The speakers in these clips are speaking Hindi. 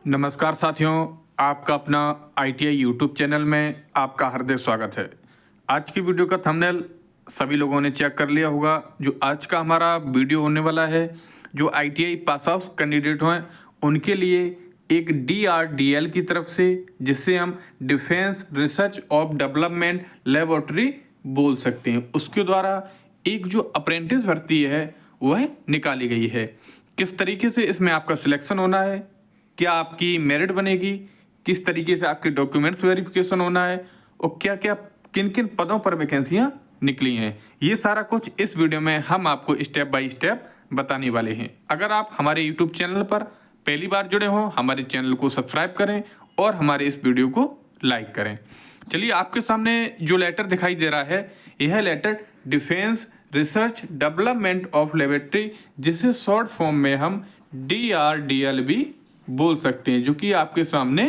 नमस्कार साथियों, आपका अपना ITI यूट्यूब चैनल में आपका हार्दिक स्वागत है। आज की वीडियो का थंबनेल सभी लोगों ने चेक कर लिया होगा। जो आज का हमारा वीडियो होने वाला है, जो ITI पास आउट कैंडिडेट हैं उनके लिए एक DRDL की तरफ से, जिससे हम defence research of development laboratory बोल सकते हैं, उसके द्वारा एक जो अप्रेंटिस भर्ती है वह निकाली गई है। किस तरीके से इसमें आपका सिलेक्शन होना है, क्या आपकी मेरिट बनेगी, किस तरीके से आपके डॉक्यूमेंट्स वेरिफिकेशन होना है और क्या क्या किन किन पदों पर वैकेंसियां निकली हैं, ये सारा कुछ इस वीडियो में हम आपको स्टेप बाय स्टेप बताने वाले हैं। अगर आप हमारे यूट्यूब चैनल पर पहली बार जुड़े हों, हमारे चैनल को सब्सक्राइब करें और हमारे इस वीडियो को लाइक करें। चलिए, आपके सामने जो लेटर दिखाई दे रहा है, यह letter defence research development of laboratory, जिसे शॉर्ट फॉर्म में हम DRDL भी बोल सकते हैं, जो कि आपके सामने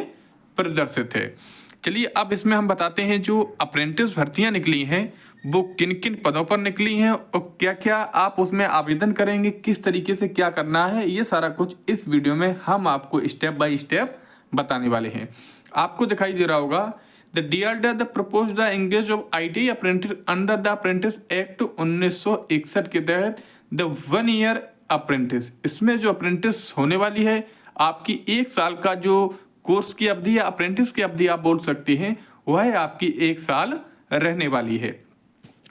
प्रदर्शित है। चलिए, अब इसमें हम बताते हैं जो अप्रेंटिस भर्तियां निकली हैं वो किन किन पदों पर निकली हैं और क्या क्या आप उसमें आवेदन करेंगे, किस तरीके से क्या करना है, ये सारा कुछ इस वीडियो में हम आपको स्टेप बाय स्टेप बताने वाले हैं। आपको दिखाई दे रहा होगा, the DRDL propose the engage of ITI apprentice under the apprentice act 1961 के तहत द 1 ईयर अप्रेंटिस। इसमें जो अप्रेंटिस होने वाली है, आपकी 1 साल का जो कोर्स की अवधि या अप्रेंटिस की अवधि आप बोल सकते हैं, वह आपकी 1 साल रहने वाली है।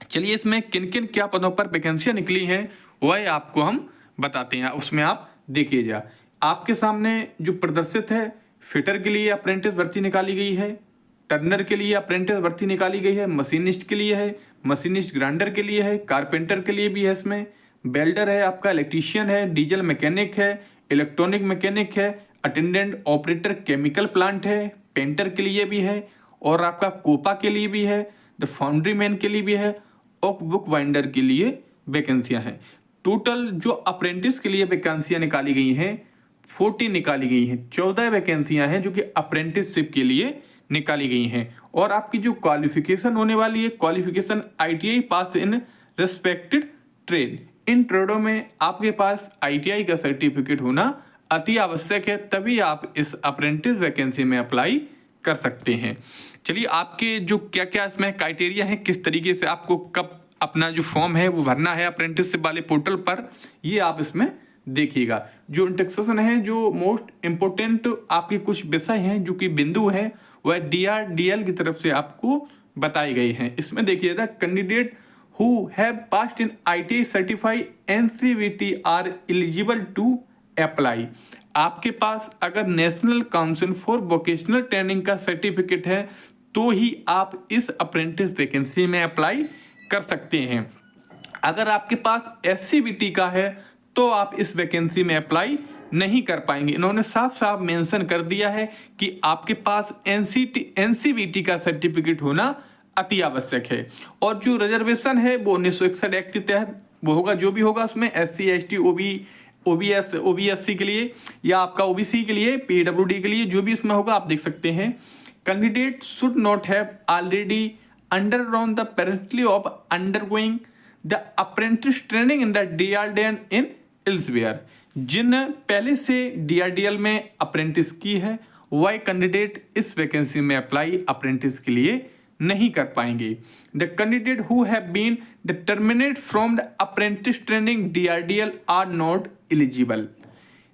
चलिए, इसमें किन किन क्या पदों पर वैकेंसियां निकली हैं वह आपको हम बताते हैं, उसमें आप देखिए जा। आपके सामने जो प्रदर्शित है, फिटर के लिए अप्रेंटिस भर्ती निकाली गई है, टर्नर के लिए अप्रेंटिस भर्ती निकाली गई है, मशीनिस्ट के लिए है, मशीनिस्ट ग्राइंडर के लिए है, कारपेंटर के लिए भी है, इसमें वेल्डर है, आपका इलेक्ट्रीशियन है, डीजल मैकेनिक है, इलेक्ट्रॉनिक मैकेनिक है, अटेंडेंट ऑपरेटर केमिकल प्लांट है, पेंटर के लिए भी है और आपका कोपा के लिए भी है, द फाउंड्री मैन के लिए भी है और बुक बाइंडर के लिए वैकेंसियां हैं। टोटल जो अप्रेंटिस के लिए वैकेंसियां निकाली गई हैं 40 निकाली गई हैं। 14 वैकेंसियां हैं जो कि अप्रेंटिसशिप के लिए निकाली गई हैं। और आपकी जो क्वालिफिकेशन होने वाली है, क्वालिफिकेशन ITI पास इन रेस्पेक्टेड ट्रेड। इन ट्रेडों में आपके पास ITI का सर्टिफिकेट होना अति आवश्यक है, तभी आप इस अप्रेंटिस वैकेंसी में अप्लाई कर सकते हैं। चलिए, आपके जो क्या क्या इसमें क्राइटेरिया है, किस तरीके से आपको कब अपना जो फॉर्म है वो भरना है अप्रेंटिसशिप वाले पोर्टल पर, ये आप इसमें देखिएगा। जो इंस्ट्रक्शन है, जो मोस्ट इम्पोर्टेंट आपके कुछ विषय हैं जो कि बिंदु हैं, वह DRDL की तरफ से आपको बताए गए हैं। इसमें देखिएगा, candidate who have passed in ITI certified NCVT are eligible to apply। आपके पास अगर national council for vocational training का सर्टिफिकेट है तो ही आप इस अप्रेंटिस वैकेंसी में अप्लाई कर सकते हैं। अगर आपके पास SCVT का है तो आप इस वैकेंसी में अप्लाई नहीं कर पाएंगे। इन्होंने साफ साफ मेंशन कर दिया है कि आपके पास NCVT का सर्टिफिकेट होना अति आवश्यक है। और जो रिजर्वेशन है वो 1961 एक्ट के तहत वो होगा, जो भी होगा उसमें SC ST OBC के लिए या आपका OBC के लिए, PWD के लिए, जो भी इसमें होगा आप देख सकते हैं। Candidate should not have already undergone the penalty of undergoing the apprentice training in the DRDL in elsewhere. जिन पहले से DRDL में अप्रेंटिस की है वह कैंडिडेट इस वैकेंसी में अप्लाई अप्रेंटिस के लिए नहीं कर पाएंगे। The candidate who have been terminated from the apprentice training DRDL are not eligible.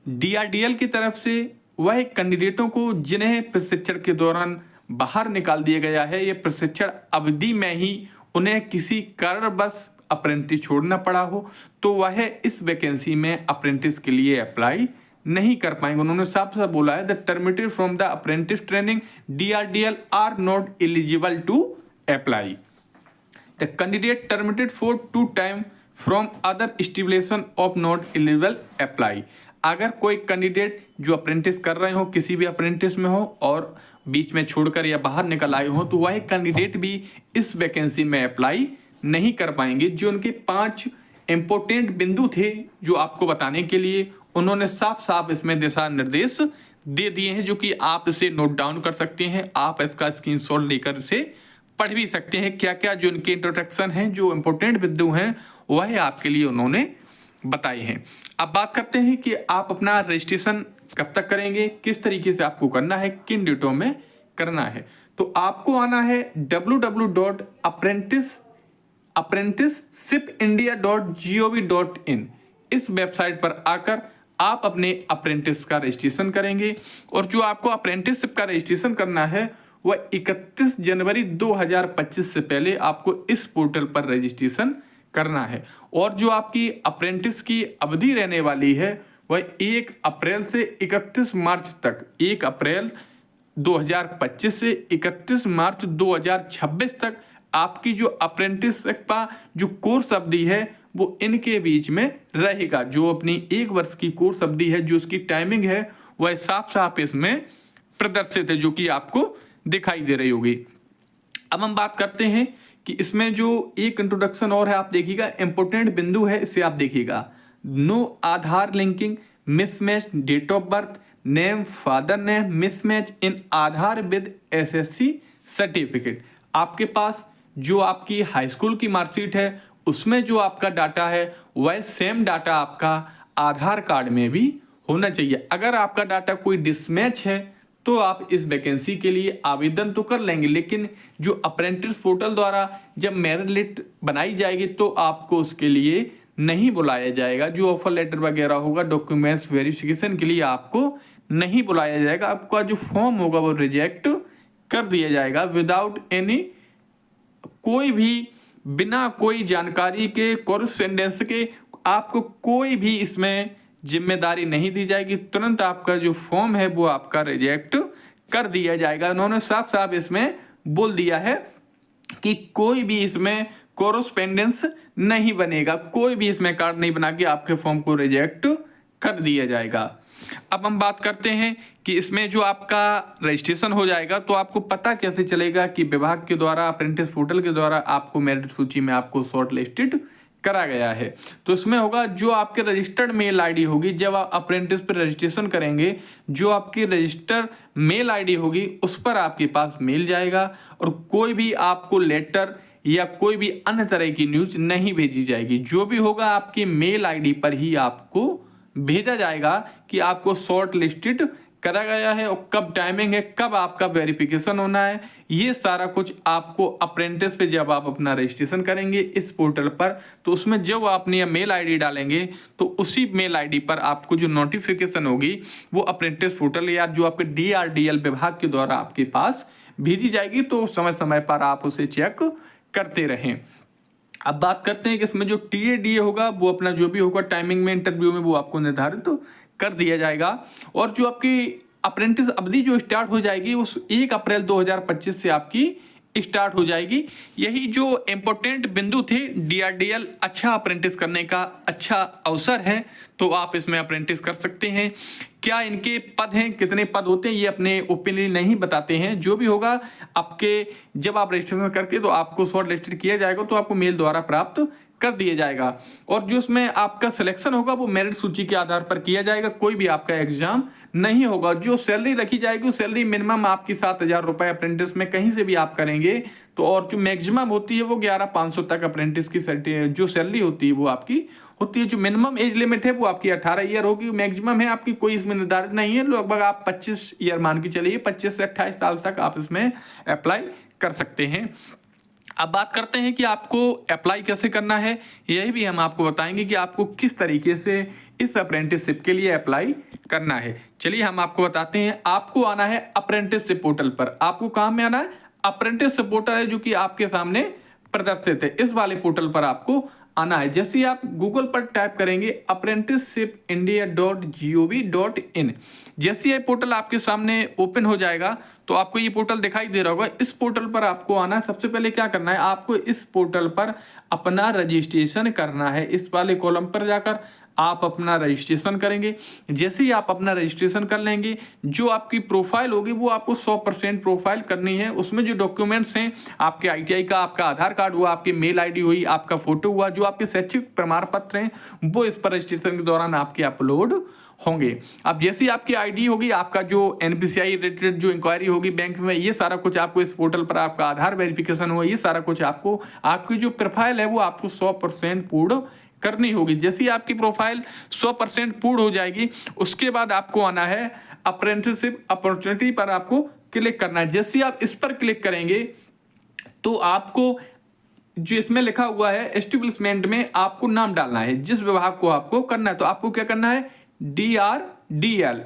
DRDL की तरफ से वह कैंडिडेटों को जिन्हें प्रशिक्षण के दौरान बाहर निकाल दिया गया है, ये प्रशिक्षण अवधि में ही उन्हें किसी कारणवश अप्रेंटिस छोड़ना पड़ा हो, तो वह इस वैकेंसी में अप्रेंटिस के लिए अप्लाई नहीं कर पाएंगे। उन्होंने साफ साफ बोला है, the terminated from the apprentice training DRDL are not eligible to apply. The candidate terminated for 2 time from other stipulation of not eligible apply. अगर कोई कैंडिडेट जो अप्रेंटिस कर रहे हो, किसी भी अप्रेंटिस में हो और बीच में छोड़कर या बाहर निकल आए हो, तो वह कैंडिडेट भी इस वैकेंसी में अप्लाई नहीं कर पाएंगे। जो उनके 5 इंपॉर्टेंट बिंदु थे जो आपको बताने के लिए, उन्होंने साफ साफ इसमें दिशा निर्देश दे दिए हैं, जो कि आप इसे नोट डाउन कर सकते हैं। आप इसका स्क्रीनशॉट लेकर इसे पढ़ भी सकते हैं। क्या क्या जो उनके इंट्रोडक्शन हैं, जो इंपॉर्टेंट बिंदु हैं, वह आपके लिए उन्होंने बताए हैं। अब बात करते हैं कि आप अपना रजिस्ट्रेशन कब तक करेंगे, किस तरीके से आपको करना है, किन डेटों में करना है। तो आपको आना है www.apprenticeshipindia.gov.in। इस वेबसाइट पर आकर आप अपने अप्रेंटिस का रजिस्ट्रेशन करेंगे और जो आपको अप्रेंटिसशिप का रजिस्ट्रेशन करना है वह 31 जनवरी 2025 से पहले आपको इस पोर्टल पर रजिस्ट्रेशन करना है। और जो आपकी अप्रेंटिस की अवधि रहने वाली है वह 1 अप्रैल से 31 मार्च तक, 1 अप्रैल 2025 से 31 मार्च 2026 तक आपकी जो अप्रेंटिसशिप का जो कोर्स अवधि है वो इनके बीच में रहेगा। जो अपनी 1 वर्ष की कोर्स अवधि है, जो उसकी टाइमिंग है वह साफ साफ इसमें प्रदर्शित है, जो कि आपको दिखाई दे रही होगी। अब हम बात करते हैं कि इसमें जो एक इंट्रोडक्शन और है, आप देखिएगा इंपॉर्टेंट बिंदु है, इसे आप देखिएगा। No Aadhaar linking, mismatch date of birth, name, father name, mismatch in Aadhaar with SSC certificate. आपके पास जो आपकी हाई स्कूल की मार्कशीट है उसमें जो आपका डाटा है वह सेम डाटा आपका आधार कार्ड में भी होना चाहिए। अगर आपका डाटा कोई डिसमैच है तो आप इस वैकेंसी के लिए आवेदन तो कर लेंगे, लेकिन जो अप्रेंटिस पोर्टल द्वारा जब मेरिट लिस्ट बनाई जाएगी तो आपको उसके लिए नहीं बुलाया जाएगा। जो ऑफर लेटर वगैरह होगा, डॉक्यूमेंट्स वेरिफिकेशन के लिए आपको नहीं बुलाया जाएगा। आपका जो फॉर्म होगा वो रिजेक्ट कर दिया जाएगा विदाउट एनी, कोई भी बिना कोई जानकारी के, कॉरेस्पेंडेंस के, आपको कोई भी इसमें जिम्मेदारी नहीं दी जाएगी। तुरंत आपका जो फॉर्म है वो आपका रिजेक्ट कर दिया जाएगा। उन्होंने साफ साफ इसमें बोल दिया है कि कोई भी इसमें कॉरेस्पेंडेंस नहीं बनेगा, कोई भी इसमें कार्ड नहीं बना के आपके फॉर्म को रिजेक्ट कर दिया जाएगा। अब हम बात करते हैं कि इसमें जो आपका रजिस्ट्रेशन हो जाएगा तो आपको पता कैसे चलेगा कि विभाग के द्वारा, अप्रेंटिस पोर्टल के द्वारा आपको मेरिट सूची में आपको शॉर्ट लिस्टेड करा गया है। तो इसमें होगा जो आपके रजिस्टर्ड मेल आईडी होगी, जब आप अप्रेंटिस पर रजिस्ट्रेशन करेंगे, जो आपकी रजिस्टर्ड मेल आईडी होगी उस पर आपके पास मेल जाएगा और कोई भी आपको लेटर या कोई भी अन्य तरह की न्यूज नहीं भेजी जाएगी। जो भी होगा आपकी मेल आईडी पर ही आपको भेजा जाएगा कि आपको शॉर्ट लिस्टेड करा गया है और कब टाइमिंग है, कब आपका वेरिफिकेशन होना है। ये सारा कुछ आपको अप्रेंटिस पे जब आप अपना रजिस्ट्रेशन करेंगे इस पोर्टल पर, तो उसमें जब आप अपनी मेल आईडी डालेंगे तो उसी मेल आईडी पर आपको जो नोटिफिकेशन होगी वो अप्रेंटिस पोर्टल या जो आपके DRDL विभाग के द्वारा आपके पास भेजी जाएगी। तो समय समय पर आप उसे चेक करते रहें। अब बात करते हैं कि इसमें जो TADA होगा वो अपना जो भी होगा टाइमिंग में, इंटरव्यू में वो आपको निर्धारित कर दिया जाएगा। और जो आपकी अप्रेंटिस अवधि जो स्टार्ट हो जाएगी उस 1 अप्रैल 2025 से आपकी स्टार्ट हो जाएगी। यही जो इम्पोर्टेंट बिंदु थे, DRDL अच्छा अप्रेंटिस करने का अच्छा अवसर है, तो आप इसमें अप्रेंटिस कर सकते हैं। क्या इनके पद हैं, कितने पद होते हैं, ये अपने ओपिनियन नहीं बताते हैं। जो भी होगा आपके जब आप रजिस्ट्रेशन करके तो आपको शॉर्ट लिस्टेड किया जाएगा तो आपको मेल द्वारा प्राप्त कर दिया जाएगा। और जो उसमें आपका सिलेक्शन होगा वो मेरिट सूची के आधार पर किया जाएगा, कोई भी आपका एग्जाम नहीं होगा। जो सैलरी रखी जाएगी वो सैलरी मिनिमम आपकी 7,000 रुपए अप्रेंटिस में कहीं से भी आप करेंगे तो, और जो मैक्सिमम होती है वो 11,500 तक अप्रेंटिस की जो सैलरी होती है वो आपकी होती है। जो मिनिमम एज लिमिट है वो आपकी 18 ईयर होगी, मैक्सिमम है आपकी कोई इसमें निर्धारित नहीं है। लगभग आप 25 ईयर मान के चलिए, 25 से 28 साल तक आप इसमें अप्लाई कर सकते हैं। अब बात करते हैं कि आपको अप्लाई कैसे करना है, यही भी हम आपको बताएंगे कि आपको किस तरीके से इस अप्रेंटिसशिप के लिए अप्लाई करना है। चलिए हम आपको बताते हैं। आपको आना है अप्रेंटिसशिप पोर्टल पर। आपको कहाँ में आना है? अप्रेंटिसशिप पोर्टल है जो कि आपके सामने प्रदर्शित है, इस वाले पोर्टल पर आपको आना है। जैसे ही आप गूगल पर टाइप करेंगे apprenticeshipindia.gov.in, जैसे ये पोर्टल आपके सामने ओपन हो जाएगा तो आपको ये पोर्टल दिखाई दे रहा होगा। इस पोर्टल पर आपको आना है। सबसे पहले क्या करना है, आपको इस पोर्टल पर अपना रजिस्ट्रेशन करना है। इस वाले कॉलम पर जाकर आप अपना रजिस्ट्रेशन करेंगे। जैसे ही आप अपना रजिस्ट्रेशन कर लेंगे, जो आपकी प्रोफाइल होगी वो आपको 100% प्रोफाइल करनी है। उसमें जो डॉक्यूमेंट्स हैं, आपके ITI का, आपका आधार कार्ड हुआ, आपकी मेल आईडी हुई, आपका फोटो हुआ, जो आपके शैक्षिक प्रमाण पत्र हैं वो इस पर रजिस्ट्रेशन के दौरान आपके अपलोड होंगे। अब जैसी आपकी ID होगी, आपका जो NPCI रिलेटेड जो इंक्वायरी होगी बैंक में, ये सारा कुछ आपको इस पोर्टल पर, आपका आधार वेरिफिकेशन हुआ, ये सारा कुछ आपको, आपकी जो प्रोफाइल है वो आपको 100% पूर्ण करनी होगी। जैसे ही आपकी प्रोफाइल 100% पूर्ण हो जाएगी, उसके बाद आपको आना है अप्रेंटिसशिप अपॉर्चुनिटी पर आपको क्लिक करना है। जैसे ही आप इस पर क्लिक करेंगे तो आपको जो इसमें लिखा हुआ है एस्टेब्लिशमेंट में आपको नाम डालना है, जिस विभाग को आपको करना है। तो आपको क्या करना है, DRDL।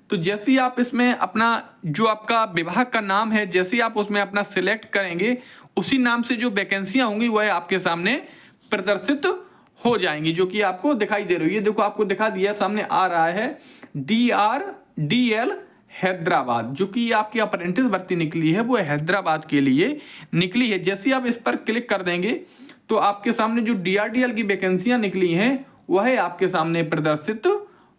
तो जैसे ही आप इसमें अपना जो आपका विभाग का नाम है, जैसे ही आप उसमें अपना सिलेक्ट करेंगे, उसी नाम से जो वैकेंसियां होंगी वह आपके सामने प्रदर्शित हो जाएंगी, जो कि आपको दिखाई दे रही है। देखो आपको दिखा दिया, सामने आ रहा है DRDL हैदराबाद, जो कि आपकी अप्रेंटिस भर्ती निकली है वो हैदराबाद के लिए निकली है। जैसे आप इस पर क्लिक कर देंगे तो आपके सामने जो DRDL की वैकेंसियां निकली हैं वह आपके सामने प्रदर्शित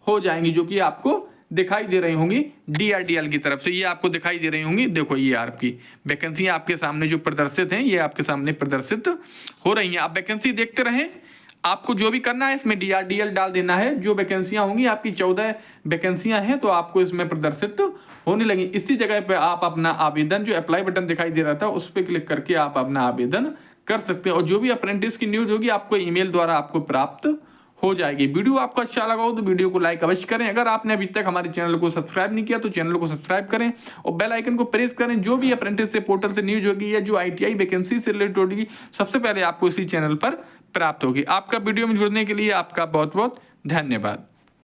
हो जाएंगी, जो कि आपको दिखाई दे रही होंगी DRDL की तरफ से। ये आपको दिखाई दे रही होंगी, देखो ये आपकी वैकेंसियां आपके सामने जो प्रदर्शित हैं, ये आपके सामने प्रदर्शित हो रही हैं। आप वैकेंसी देखते रहें, आपको जो भी करना है इसमें DRDL डाल देना है। जो वैकेंसियां होंगी, आपकी 14 वैकेंसियां हैं, तो आपको इसमें प्रदर्शित होने लगी। इसी जगह पे आप अपना आवेदन, जो अप्लाई बटन दिखाई दे रहा था, उस पर क्लिक करके आप अपना आवेदन कर सकते हैं। और जो भी अप्रेंटिस की न्यूज होगी आपको ईमेल द्वारा आपको प्राप्त हो जाएगी। वीडियो आपको अच्छा लगा हो तो वीडियो को लाइक अवश्य करें। अगर आपने अभी तक हमारे चैनल को सब्सक्राइब नहीं किया तो चैनल को सब्सक्राइब करें और बेल आइकन को प्रेस करें। जो भी अप्रेंटिस से पोर्टल से न्यूज होगी या जो ITI वैकेंसी से रिलेटेड होगी, सबसे पहले आपको इसी चैनल पर प्राप्त होगी। आपका वीडियो में जुड़ने के लिए आपका बहुत बहुत धन्यवाद।